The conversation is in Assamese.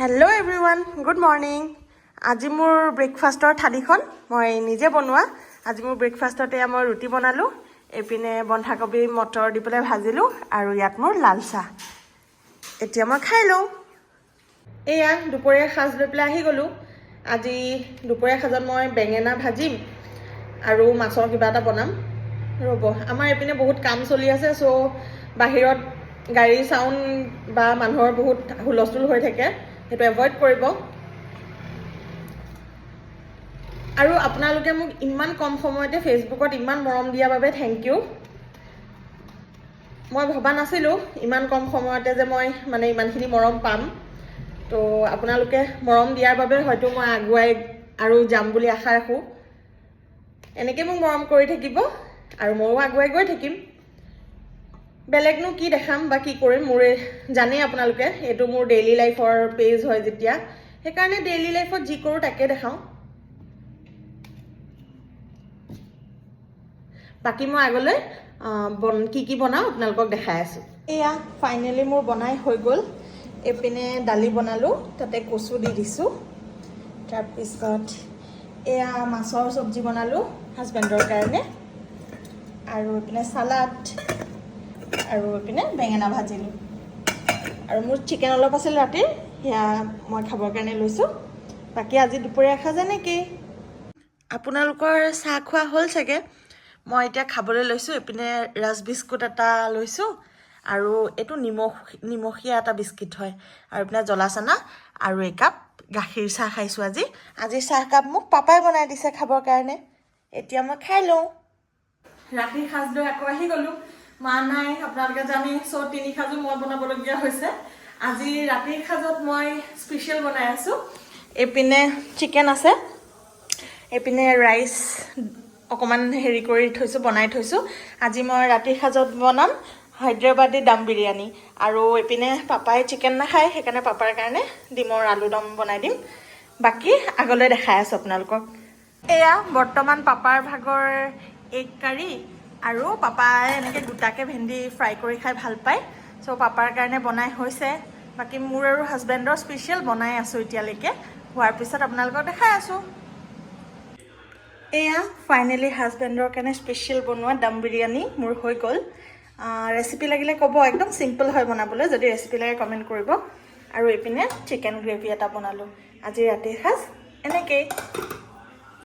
Hello everyone, good morning. আজি মোৰ ব্ৰেকফাষ্টৰ থালিখন মই নিজে বনোৱা। আজি মোৰ ব্ৰেকফাষ্টতে মই ৰুটি বনালো, এপিনে বন্ধাকবি মটৰ দি পেলাই ভাজিলো আৰু ইয়াত মোৰ লাল চাহ। এতিয়া মই খাই লওঁ। এয়া দুপৰীয়া সাজ লৈ পেলাই আহি গলো। আজি দুপৰীয়া সাজত মই বেঙেনা ভাজিম আৰু মাছৰ কিবা এটা বনাম। ৰ'ব, আমাৰ এপিনে বহুত কাম চলি আছে, সো বাহিৰত গাড়ীৰ সাউণ্ড বা মানুহৰ বহুত হুলস্থুল হৈ থাকে, সেইটো এভয়েড কৰিব। আৰু আপোনালোকে মোক ইমান কম সময়তে ফেচবুকত ইমান মৰম দিয়াৰ বাবে থেংক ইউ। মই ভবা নাছিলোঁ ইমান কম সময়তে যে মই ইমানখিনি মৰম পাম। তো আপোনালোকে মৰম দিয়াৰ বাবে হয়তো মই আগুৱাই আৰু যাম বুলি আশা ৰাখোঁ। এনেকৈ মোক মৰম কৰি থাকিব আৰু ময়ো আগুৱাই গৈ থাকিম। বেলেগনো কি দেখাম বা কি কৰিম, মোৰে জানেই আপোনালোকে এইটো মোৰ ডেইলি লাইফৰ পেজ হয় যেতিয়া, সেইকাৰণে ডেইলি লাইফত যি কৰোঁ তাকে দেখাওঁ। বাকী মই আগলৈ কি বনাওঁ আপোনালোকক দেখাই আছোঁ। এয়া ফাইনেলি মোৰ বনাই হৈ গ'ল। এইপিনে দালি বনালোঁ, তাতে কচু দি দিছোঁ। তাৰপিছত এয়া মাছৰ চব্জি বনালোঁ হাজবেণ্ডৰ কাৰণে, আৰু এইপিনে চালাড, আৰু এইপিনে বেঙেনা ভাজিলোঁ। আৰু মোৰ চিকেন অলপ আছিল ৰাতিৰ, সেয়া মই খাবৰ কাৰণে লৈছোঁ। বাকী আজি দুপৰীয়া সাজ এনেকেই। আপোনালোকৰ চাহ খোৱা হ'ল চাগে। মই এতিয়া খাবলৈ লৈছোঁ। এইপিনে ৰাজ বিস্কুট এটা লৈছোঁ, আৰু এইটো নিমখীয়া এটা বিস্কিট হয়, আৰু এইপিনে জ্বলা চানা আৰু একাপ গাখীৰ চাহ খাইছোঁ আজি। আজিৰ চাহকাপ মোক পাপাই বনাই দিছে খাবৰ কাৰণে। এতিয়া মই খাই লওঁ। ৰাতিৰ সাজ লৈ আকৌ আহি গ'লোঁ। মা নাই আপোনালোকে জানেই, চ' 3 সাজো মই বনাবলগীয়া হৈছে। আজি ৰাতিৰ সাজত মই স্পেচিয়েল বনাই আছোঁ। এইপিনে চিকেন আছে, এইপিনে ৰাইচ অকণমান বনাই থৈছোঁ। আজি মই ৰাতিৰ সাজত বনাম হায়দৰাবাদী দম বিৰিয়ানী, আৰু এইপিনে পাপাই চিকেন নাখায়, সেইকাৰণে পাপাৰ কাৰণে ডিমৰ আলু দম বনাই দিম। বাকী আগলৈ দেখাই আছোঁ আপোনালোকক। এয়া বৰ্তমান পাপাৰ ভাগৰ এগ কাৰী, আৰু পাপাই এনেকৈ গোটাকৈ ভেন্দি ফ্ৰাই কৰি খাই ভাল পায়, চ' পাপাৰ কাৰণে বনাই হৈছে। বাকী মোৰ আৰু হাজবেণ্ডৰ স্পেচিয়েল বনাই আছোঁ এতিয়ালৈকে। হোৱাৰ পিছত আপোনালোকক দেখাই আছোঁ। এয়া ফাইনেলি হাজবেণ্ডৰ কাৰণে স্পেচিয়েল বনোৱা দম বিৰিয়ানী মোৰ হৈ গ'ল। ৰেচিপি লাগিলে ক'ব, একদম চিম্পল হয় বনাবলৈ। যদি ৰেচিপি লাগে কমেণ্ট কৰিব। আৰু এইপিনে চিকেন গ্ৰেভি এটা বনালোঁ। আজি ৰাতিৰ সাজ এনেকেই।